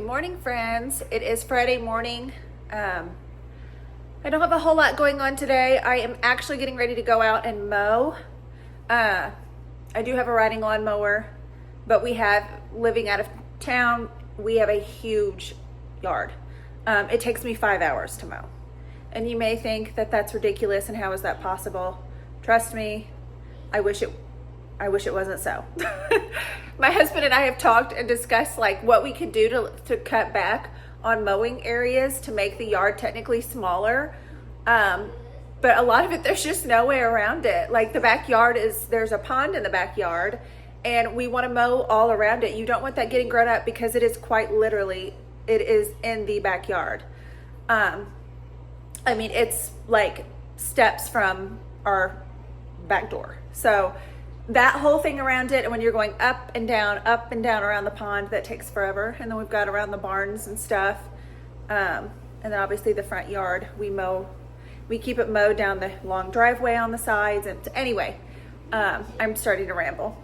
morning, friends. It is Friday morning. I don't have a whole lot going on today. I am actually getting ready to go out and mow. I do have a riding lawnmower, but living out of town, we have a huge yard. It takes me 5 hours to mow. And you may think that that's ridiculous and how is that possible? Trust me, I wish it wasn't so. My husband and I have talked and discussed like what we could do to cut back on mowing areas to make the yard technically smaller. But a lot of it, there's just no way around it. Like the backyard there's a pond in the backyard and we want to mow all around it. You don't want that getting grown up because it is quite literally, it is in the backyard. It's like steps from our back door. So that whole thing around it, and when you're going up and down around the pond, that takes forever. And then we've got around the barns and stuff. And then obviously the front yard, we keep it mowed down the long driveway on the sides. And anyway, I'm starting to ramble.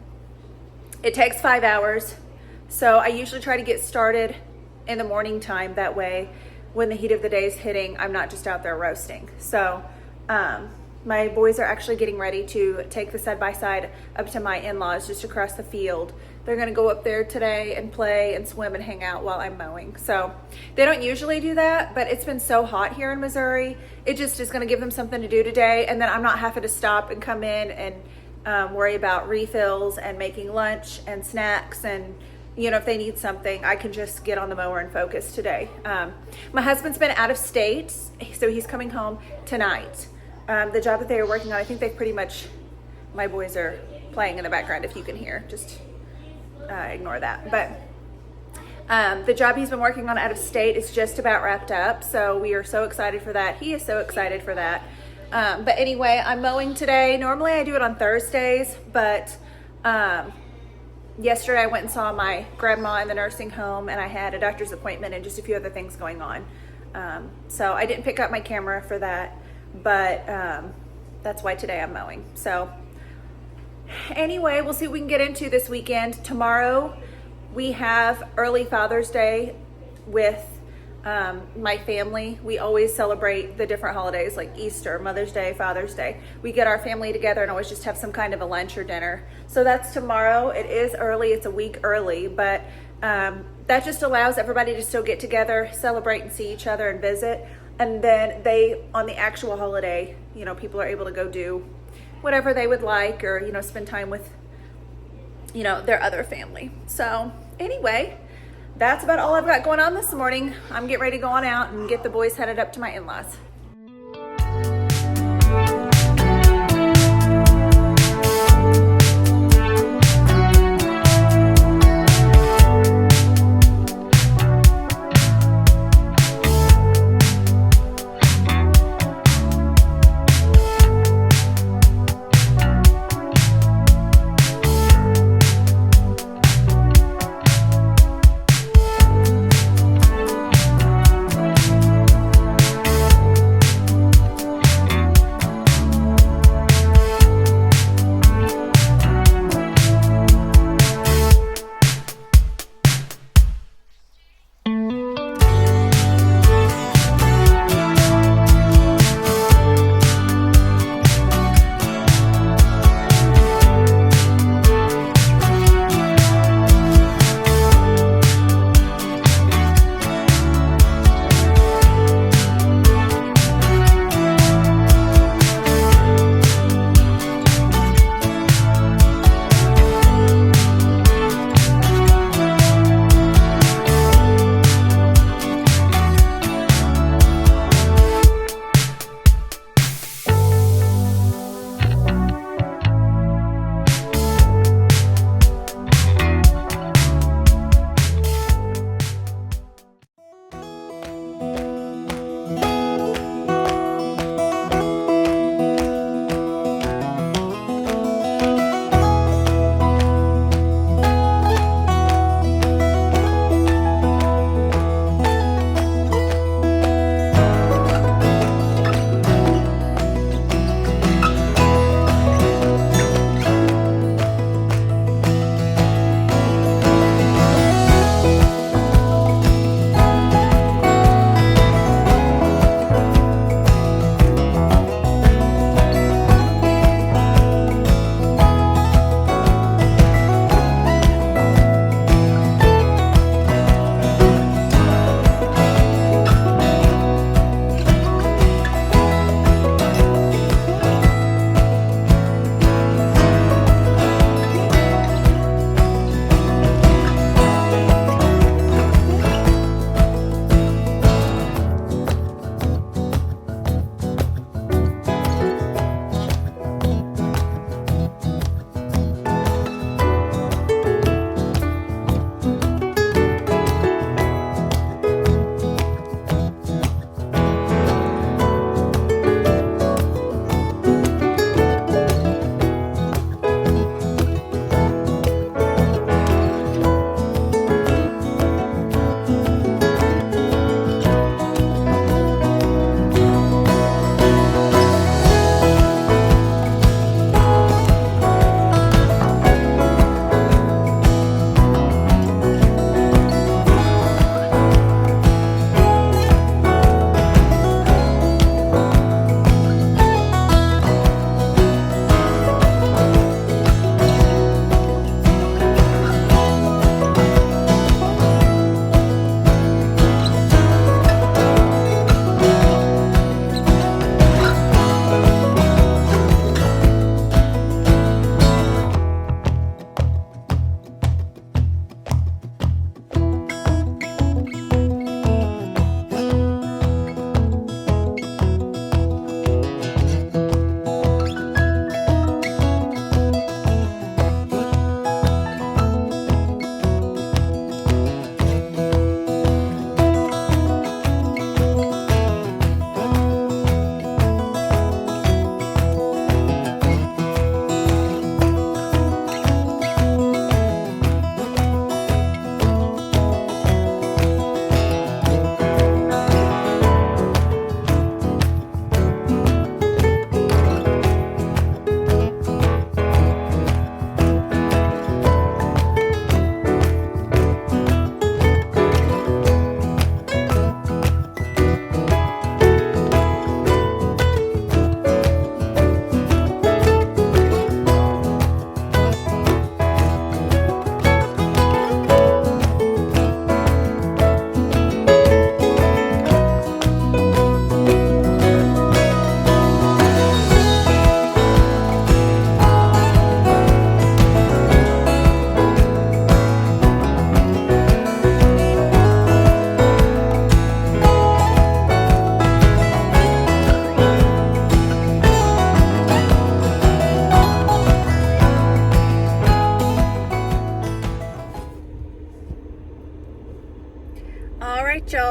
It takes 5 hours. So I usually try to get started in the morning time. That way, when the heat of the day is hitting, I'm not just out there roasting. So, my boys are actually getting ready to take the side-by-side up to my in-laws just across the field. They're gonna go up there today and play and swim and hang out while I'm mowing. So they don't usually do that, but it's been so hot here in Missouri. It just is gonna give them something to do today. And then I'm not having to stop and come in and worry about refills and making lunch and snacks. And if they need something, I can just get on the mower and focus today. My husband's been out of state, so he's coming home tonight. The job that they are working on, I think they've pretty much, my boys are playing in the background if you can hear, just ignore that. But the job he's been working on out of state is just about wrapped up. So we are so excited for that. He is so excited for that. But anyway, I'm mowing today. Normally I do it on Thursdays, but yesterday I went and saw my grandma in the nursing home and I had a doctor's appointment and just a few other things going on. So I didn't pick up my camera for that. But that's why today I'm mowing. So anyway, we'll see what we can get into this weekend. Tomorrow we have early Father's Day with my family. We always celebrate the different holidays like Easter, Mother's Day, Father's Day. We get our family together and always just have some kind of a lunch or dinner. So that's tomorrow. It is early. It's a week early, but that just allows everybody to still get together, celebrate and see each other and visit. And then on the actual holiday, people are able to go do whatever they would like or, spend time with, their other family. So anyway, that's about all I've got going on this morning. I'm getting ready to go on out and get the boys headed up to my in-laws.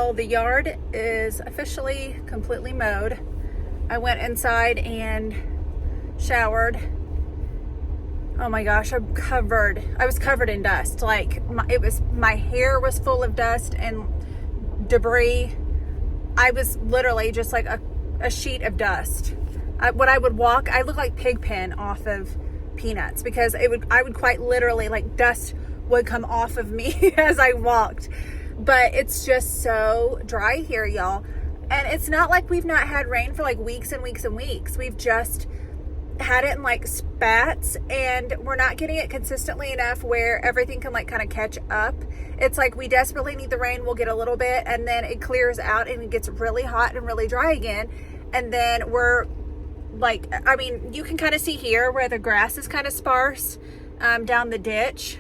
Well, the yard is officially completely mowed. I went inside and showered. Oh my gosh, I was covered in dust. Like my hair was full of dust and debris. I was literally just like a sheet of dust. When I would walk, I looked like Pigpen off of Peanuts, because I would quite literally, like, dust would come off of me as I walked. But it's just so dry here, y'all. And it's not like we've not had rain for like weeks and weeks and weeks. We've just had it in like spats, and we're not getting it consistently enough where everything can like kind of catch up. It's like we desperately need the rain. We'll get a little bit and then it clears out and it gets really hot and really dry again. And then we're like, I mean, you can kind of see here where the grass is kind of sparse down the ditch.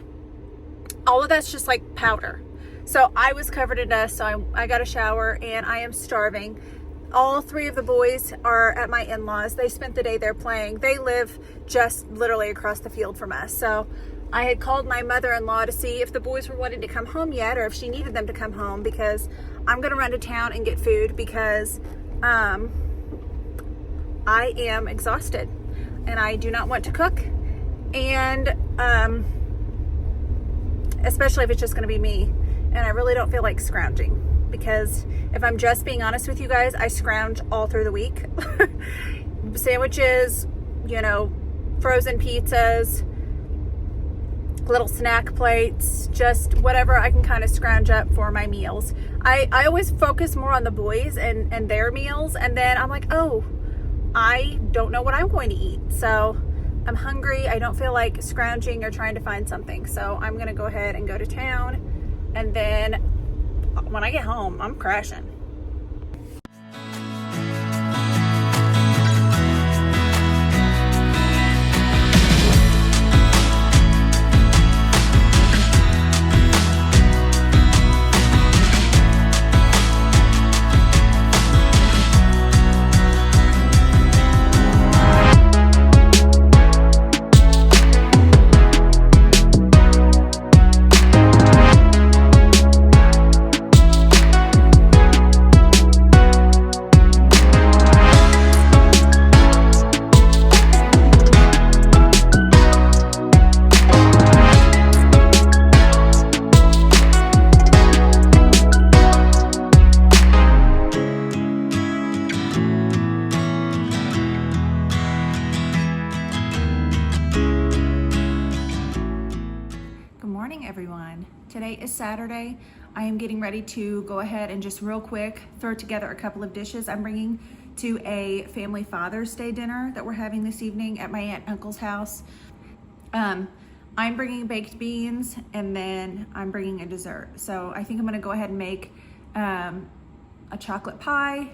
All of that's just like powder. So I was covered in dust, so I got a shower and I am starving. All three of the boys are at my in-laws. They spent the day there playing. They live just literally across the field from us. So I had called my mother-in-law to see if the boys were wanting to come home yet, or if she needed them to come home, because I'm going to run to town and get food, because I am exhausted and I do not want to cook. And especially if it's just going to be me. And I really don't feel like scrounging, because if I'm just being honest with you guys, I scrounge all through the week. Sandwiches, you know, frozen pizzas, little snack plates, just whatever I can kind of scrounge up for my meals. I always focus more on the boys and their meals, and then I'm like, oh, I don't know what I'm going to eat. So I'm hungry. I don't feel like scrounging or trying to find something. So I'm going to go ahead and go to town. And then when I get home, I'm crashing. Everyone. Today is Saturday. I am getting ready to go ahead and just real quick throw together a couple of dishes. I'm bringing to a family Father's Day dinner that we're having this evening at my aunt and uncle's house. I'm bringing baked beans, and then I'm bringing a dessert. So I think I'm gonna go ahead and make a chocolate pie,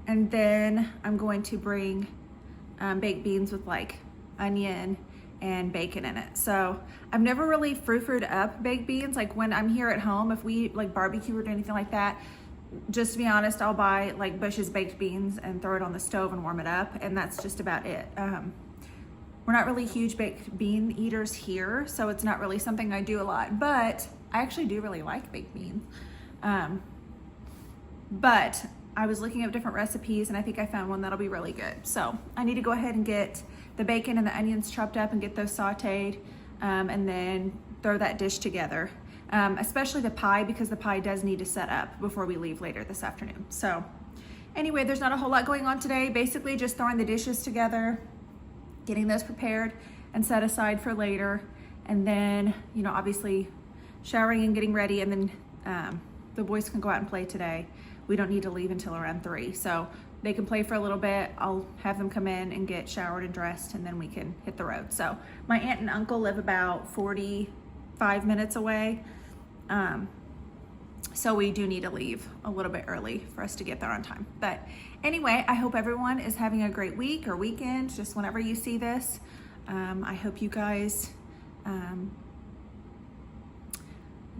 and then I'm going to bring baked beans with like onion and bacon in it. So I've never really frou-froued up baked beans. Like when I'm here at home, if we like barbecue or anything like that, just to be honest, I'll buy like Bush's baked beans and throw it on the stove and warm it up, and that's just about it. We're not really huge baked bean eaters here, so it's not really something I do a lot, but I actually do really like baked beans. But I was looking up different recipes, and I think I found one that'll be really good. So I need to go ahead and get the bacon and the onions chopped up and get those sauteed, and then throw that dish together. Especially the pie, because the pie does need to set up before we leave later this afternoon. So anyway, there's not a whole lot going on today. Basically just throwing the dishes together, getting those prepared and set aside for later. And then, you know, obviously showering and getting ready, and then the boys can go out and play today. We don't need to leave until around 3. So they can play for a little bit. I'll have them come in and get showered and dressed, and then we can hit the road. So my aunt and uncle live about 45 minutes away. So we do need to leave a little bit early for us to get there on time. But anyway, I hope everyone is having a great week or weekend, just whenever you see this. I hope you guys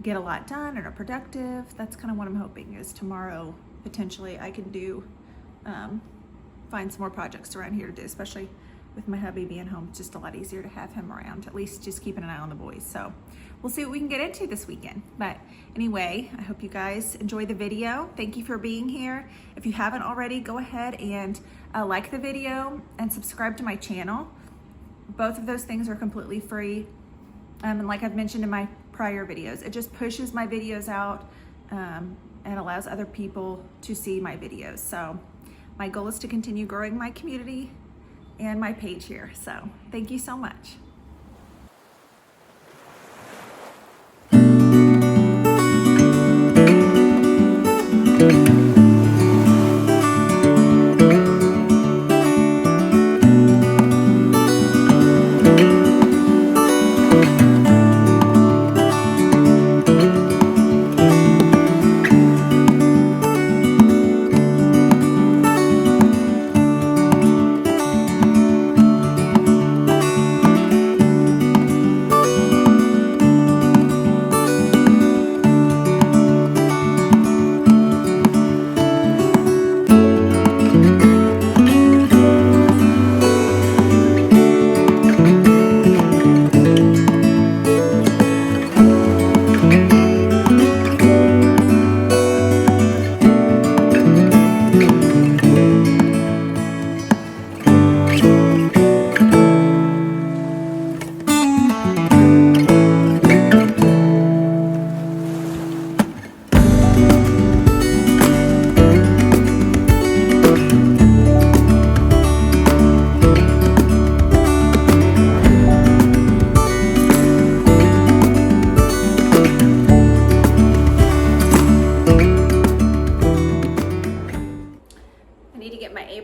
get a lot done and are productive. That's kind of what I'm hoping, is tomorrow potentially I can do find some more projects around here to do, especially with my hubby being home, it's just a lot easier to have him around, at least just keeping an eye on the boys. So we'll see what we can get into this weekend. But anyway, I hope you guys enjoy the video. Thank you for being here. If you haven't already, go ahead and like the video and subscribe to my channel. Both of those things are completely free. And like I've mentioned in my prior videos, it just pushes my videos out and allows other people to see my videos. So my goal is to continue growing my community and my page here. So thank you so much.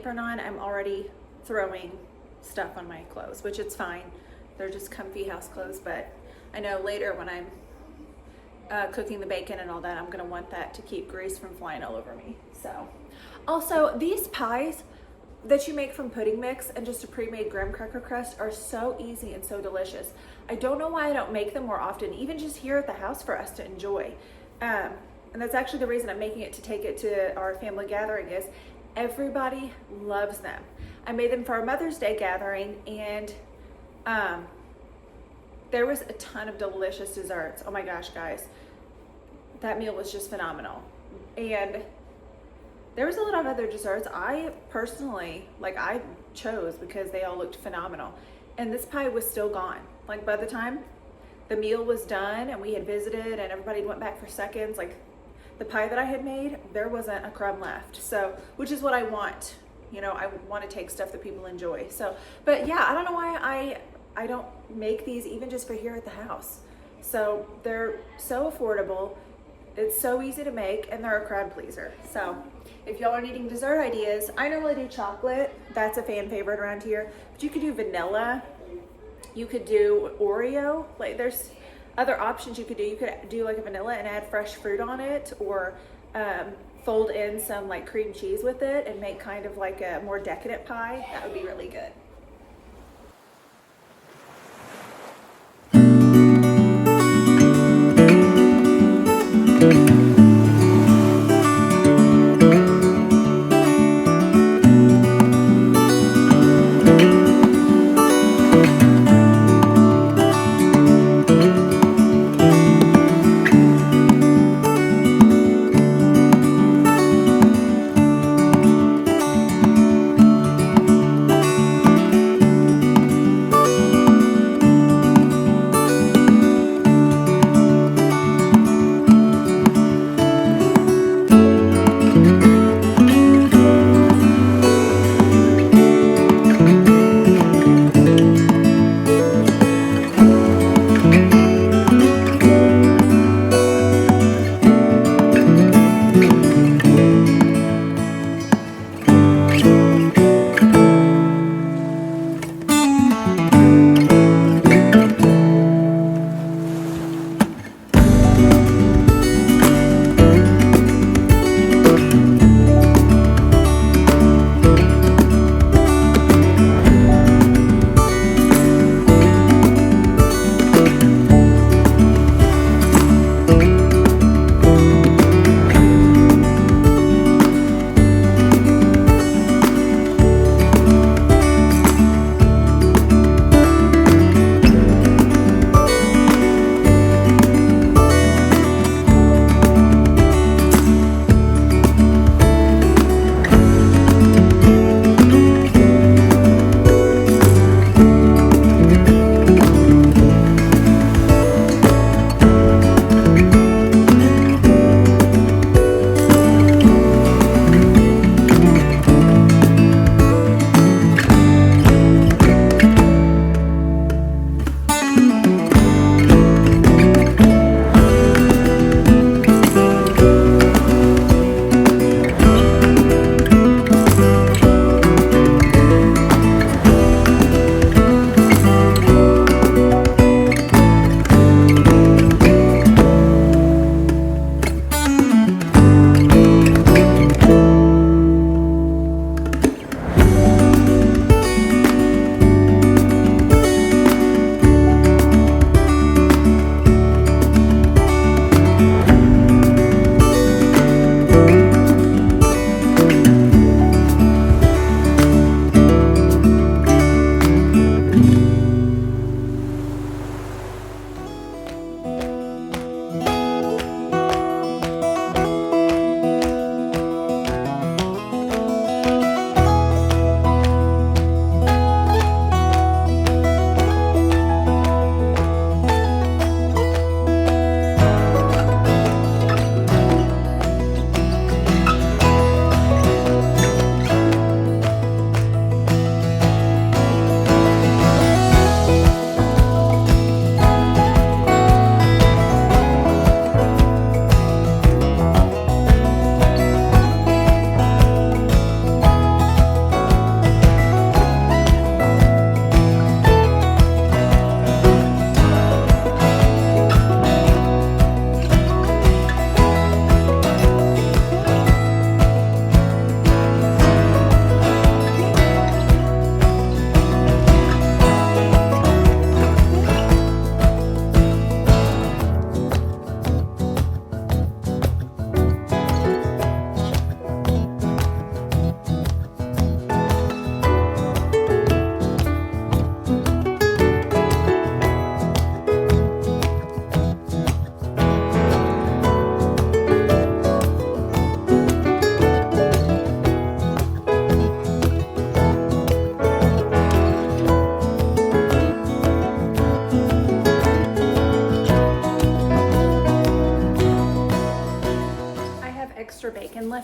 On, I'm already throwing stuff on my clothes, which it's fine. They're just comfy house clothes, but I know later when I'm cooking the bacon and all that, I'm going to want that to keep grease from flying all over me. So also, these pies that you make from pudding mix and just a pre-made graham cracker crust are so easy and so delicious. I don't know why I don't make them more often, even just here at the house for us to enjoy. And that's actually the reason I'm making it, to take it to our family gathering, is everybody loves them. I made them for our Mother's Day gathering, and there was a ton of delicious desserts. Oh my gosh, guys, that meal was just phenomenal. And there was a lot of other desserts I personally, I chose because they all looked phenomenal. And this pie was still gone. Like, by the time the meal was done and we had visited and everybody went back for seconds, the pie that I had made, there wasn't a crumb left. So, which is what I want. You know, I want to take stuff that people enjoy. So, but yeah, I don't know why I don't make these even just for here at the house. So they're so affordable. It's so easy to make, and they're a crowd pleaser. So if y'all are needing dessert ideas, I normally do chocolate. That's a fan favorite around here. But you could do vanilla. You could do Oreo. There's other options you could do. You could do a vanilla and add fresh fruit on it, or fold in some cream cheese with it and make kind of a more decadent pie. That would be really good.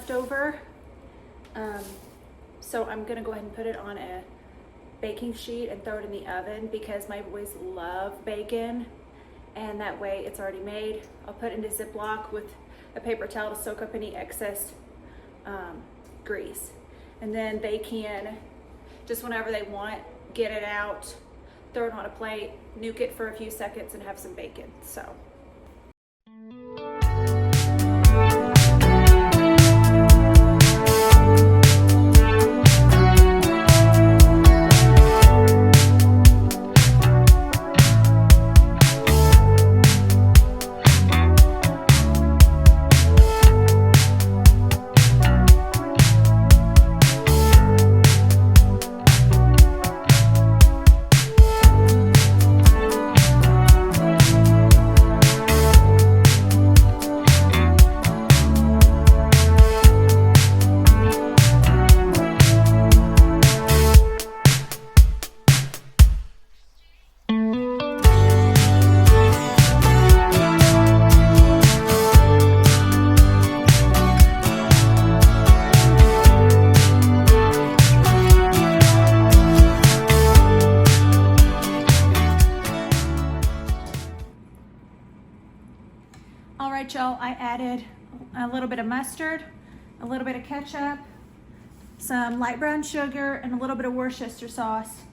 left over. So I'm gonna go ahead and put it on a baking sheet and throw it in the oven because my boys love bacon, and that way it's already made. I'll put it in a Ziploc with a paper towel to soak up any excess grease. And then they can, just whenever they want, get it out, throw it on a plate, nuke it for a few seconds, and have some bacon. So. All right, y'all, I added a little bit of mustard, a little bit of ketchup, some light brown sugar, and a little bit of Worcestershire sauce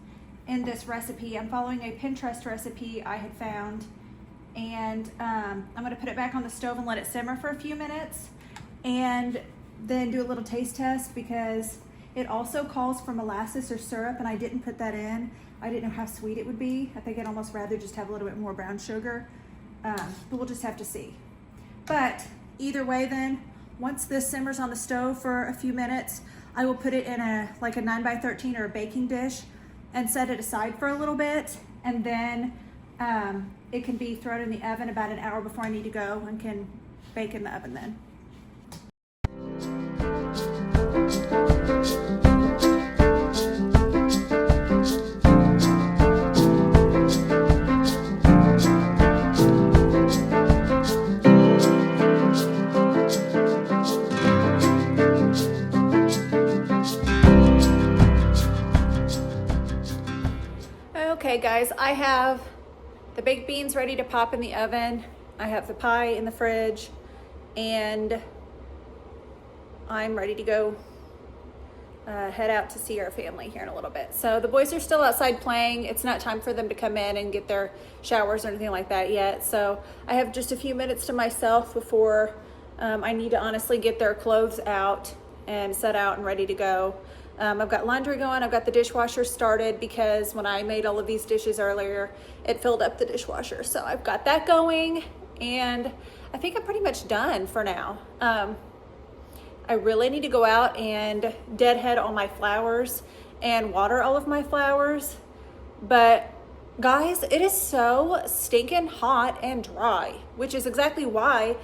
in this recipe. I'm following a Pinterest recipe I had found, and I'm gonna put it back on the stove and let it simmer for a few minutes, and then do a little taste test because it also calls for molasses or syrup, and I didn't put that in. I didn't know how sweet it would be. I think I'd almost rather just have a little bit more brown sugar, but we'll just have to see. But either way then, once this simmers on the stove for a few minutes, I will put it in a 9x13 or a baking dish and set it aside for a little bit. And then it can be thrown in the oven about an hour before I need to go and can bake in the oven then. Okay guys, I have the baked beans ready to pop in the oven. I have the pie in the fridge, and I'm ready to go head out to see our family here in a little bit. So the boys are still outside playing. It's not time for them to come in and get their showers or anything like that yet. So I have just a few minutes to myself before I need to honestly get their clothes out and set out and ready to go. I've got laundry going. I've got the dishwasher started because when I made all of these dishes earlier, it filled up the dishwasher. So I've got that going, and I think I'm pretty much done for now. I really need to go out and deadhead all my flowers and water all of my flowers. But guys, it is so stinking hot and dry, which is exactly why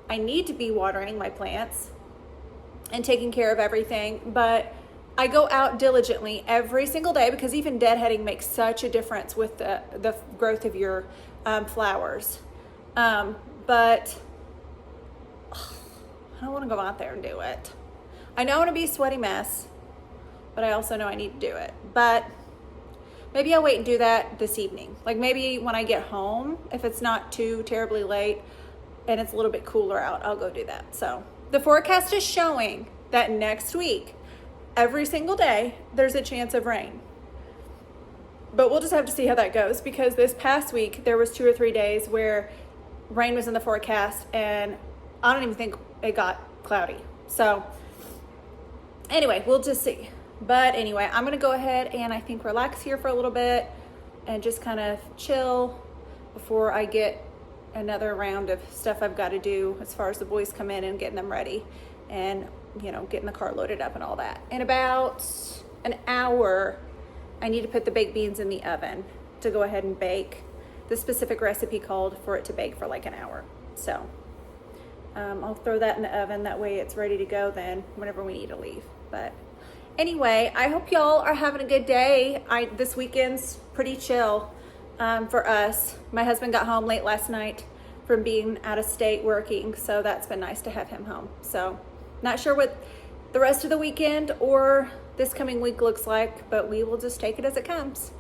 I need to be watering my plants and taking care of everything. But I go out diligently every single day because even deadheading makes such a difference with the growth of your flowers. But I don't want to go out there and do it. I know I'm going to be a sweaty mess, but I also know I need to do it. But maybe I'll wait and do that this evening. Like maybe when I get home, if it's not too terribly late and it's a little bit cooler out, I'll go do that. So the forecast is showing that next week, every single day, there's a chance of rain. But we'll just have to see how that goes because this past week, there was 2 or 3 days where rain was in the forecast and I don't even think it got cloudy. So anyway, we'll just see. But anyway, I'm gonna go ahead and I think relax here for a little bit and just kind of chill before I get another round of stuff I've got to do as far as the boys come in and getting them ready and getting the car loaded up and all that. In about an hour, I need to put the baked beans in the oven to go ahead and bake. The specific recipe called for it to bake for like an hour. So I'll throw that in the oven. That way it's ready to go then whenever we need to leave. But anyway, I hope y'all are having a good day. This weekend's pretty chill for us. My husband got home late last night from being out of state working, so that's been nice to have him home. So Not sure what the rest of the weekend or this coming week looks like, but we will just take it as it comes.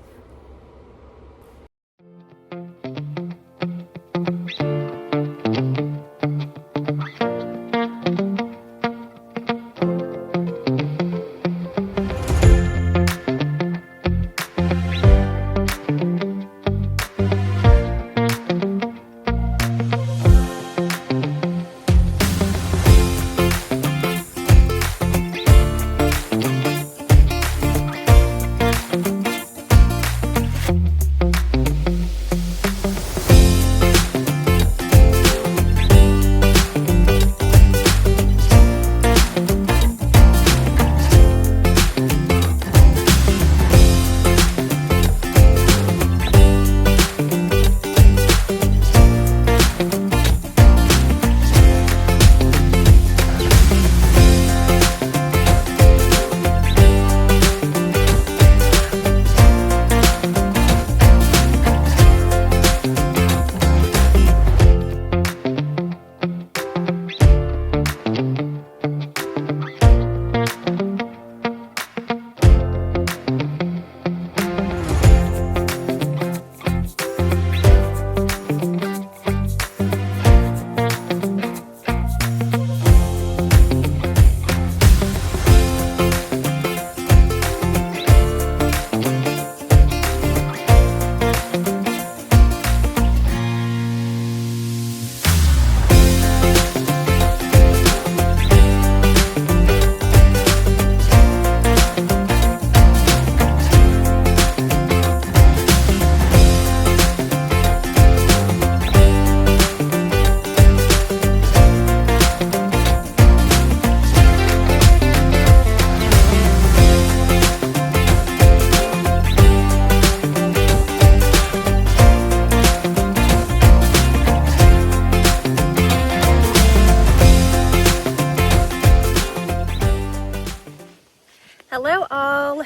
Hello all.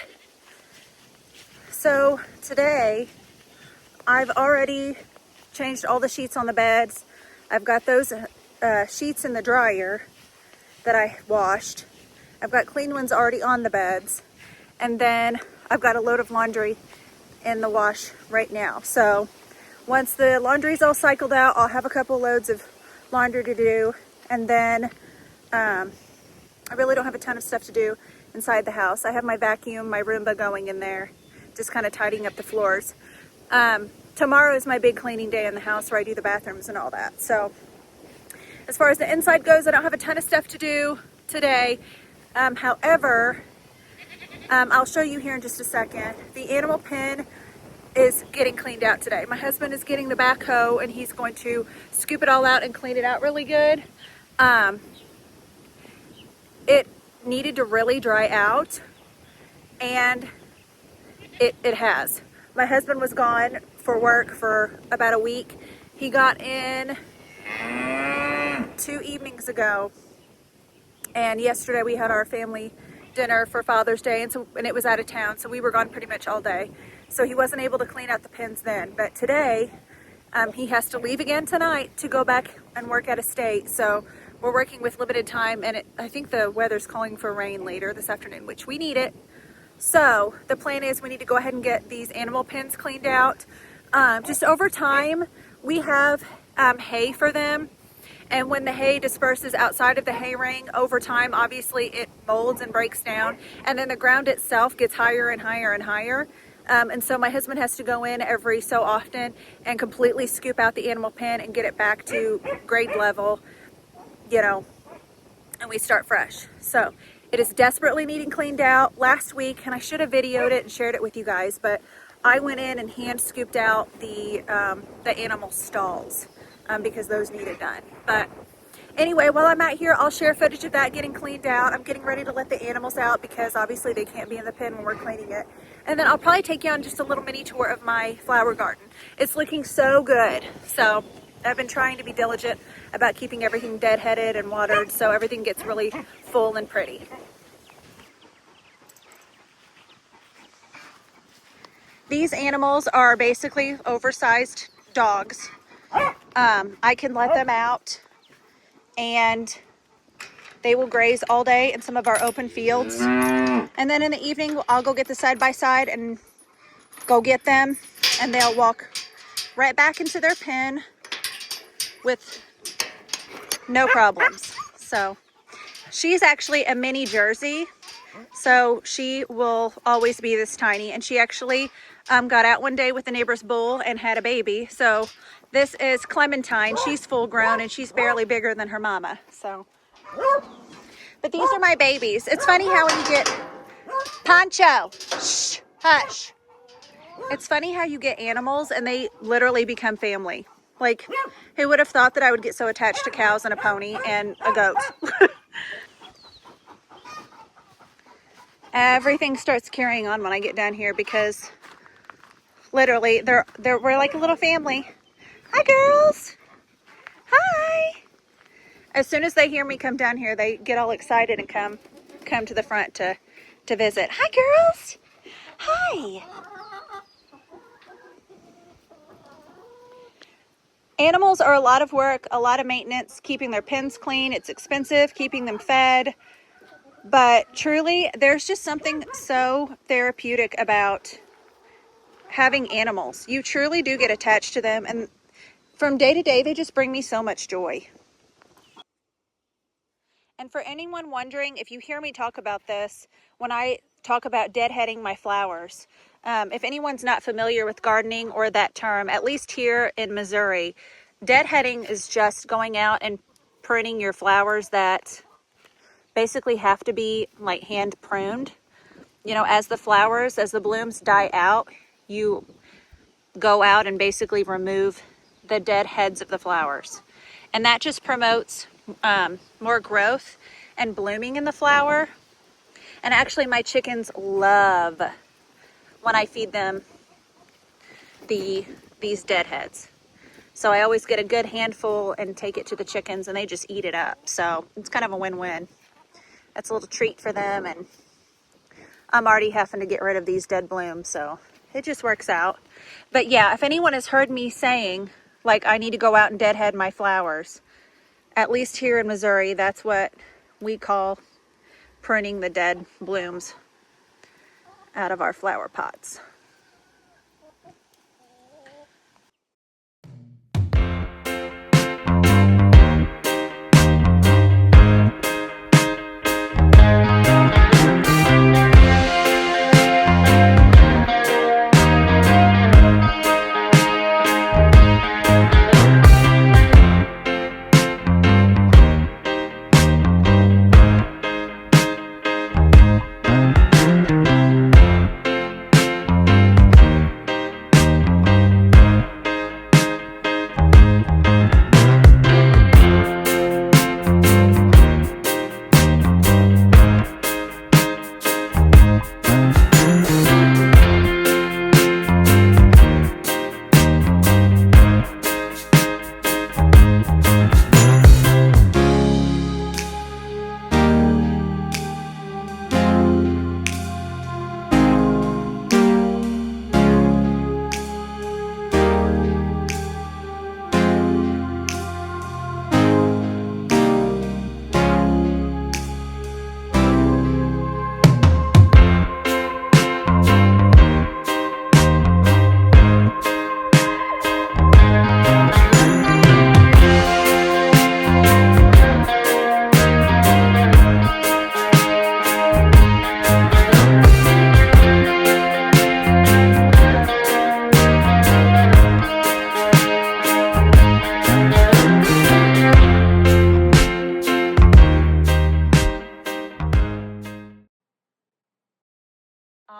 So today I've already changed all the sheets on the beds. I've got those sheets in the dryer that I washed. I've got clean ones already on the beds. And then I've got a load of laundry in the wash right now. So once the laundry's all cycled out, I'll have a couple loads of laundry to do. And then I really don't have a ton of stuff to do inside the house. I have my vacuum, my Roomba going in there, just kind of tidying up the floors. Tomorrow is my big cleaning day in the house where I do the bathrooms and all that. So as far as the inside goes, I don't have a ton of stuff to do today. However, I'll show you here in just a second. The animal pen is getting cleaned out today. My husband is getting the backhoe and he's going to scoop it all out and clean it out really good. It needed to really dry out, and it has. My husband was gone for work for about a week. He got in 2 evenings ago, and yesterday we had our family dinner for Father's Day, and it was out of town, so we were gone pretty much all day. So he wasn't able to clean out the pens then. But today, he has to leave again tonight to go back and work out of state. So we're working with limited time, and I think the weather's calling for rain later this afternoon, which we need it. So the plan is we need to go ahead and get these animal pens cleaned out. Just over time, we have hay for them. And when the hay disperses outside of the hay ring, over time, obviously it molds and breaks down. And then the ground itself gets higher and higher and higher. And so my husband has to go in every so often and completely scoop out the animal pen and get it back to grade level, you know, and we start fresh. So it is desperately needing cleaned out. Last week, and I should have videoed it and shared it with you guys, but I went in and hand scooped out the animal stalls because those needed done. But anyway, while I'm out here, I'll share footage of that getting cleaned out. I'm getting ready to let the animals out because obviously they can't be in the pen when we're cleaning it. And then I'll probably take you on just a little mini tour of my flower garden. It's looking so good. So I've been trying to be diligent about keeping everything deadheaded and watered so everything gets really full and pretty. These animals are basically oversized dogs. I can let them out and They will graze all day in some of our open fields. And then in the evening, I'll go get the side-by-side and go get them. And they'll walk right back into their pen with no problems. So she's actually a mini Jersey. So she will always be this tiny. And she actually got out one day with the neighbor's bull and had a baby. So this is Clementine. She's full grown and she's barely bigger than her mama. So, but these are my babies. It's funny how when you get Poncho, shh, hush. It's funny how you get animals and they literally become family. Like, who would have thought that I would get so attached to cows and a pony and a goat? Everything starts carrying on when I get down here because literally we're like a little family. Hi, girls. Hi. As soon as they hear me come down here, they get all excited and come to the front to visit. Hi, girls. Hi. Animals are a lot of work, a lot of maintenance, keeping their pens clean. It's expensive, keeping them fed. But truly, there's just something so therapeutic about having animals. You truly do get attached to them. And from day to day, they just bring me so much joy. And for anyone wondering, if you hear me talk about this, when I talk about deadheading my flowers, if anyone's not familiar with gardening or that term, at least here in Missouri, deadheading is just going out and pruning your flowers that basically have to be like hand pruned. You know, as the blooms die out, you go out and basically remove the dead heads of the flowers. And that just promotes more growth and blooming in the flower. And actually my chickens love when I feed them these dead heads. So I always get a good handful and take it to the chickens and they just eat it up. So it's kind of a win-win. That's a little treat for them, and I'm already having to get rid of these dead blooms, so it just works out. But yeah, if anyone has heard me saying, like, I need to go out and deadhead my flowers, at least here in Missouri, that's what we call pruning the dead blooms out of our flower pots.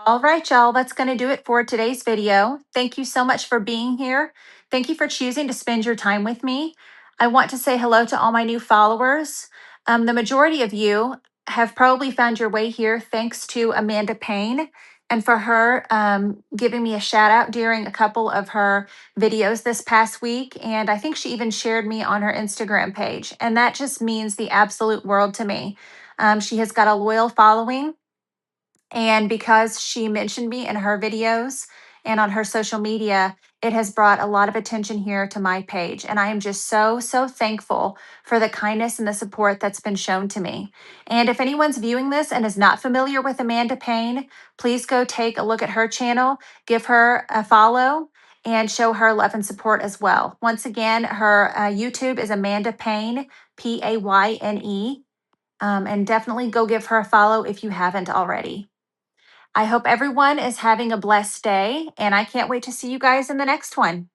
All right, y'all, that's going to do it for today's video. Thank you so much for being here. Thank you for choosing to spend your time with me. I want to say hello to all my new followers. The majority of you have probably found your way here thanks to Amanda Payne, and for her giving me a shout out during a couple of her videos this past week. And I think she even shared me on her Instagram page. And that just means the absolute world to me. She has got a loyal following. And because she mentioned me in her videos and on her social media, it has brought a lot of attention here to my page. And I am just so, so thankful for the kindness and the support that's been shown to me. And if anyone's viewing this and is not familiar with Amanda Payne, please go take a look at her channel, give her a follow, and show her love and support as well. Once again, her YouTube is Amanda Payne, Payne. And definitely go give her a follow if you haven't already. I hope everyone is having a blessed day, and I can't wait to see you guys in the next one.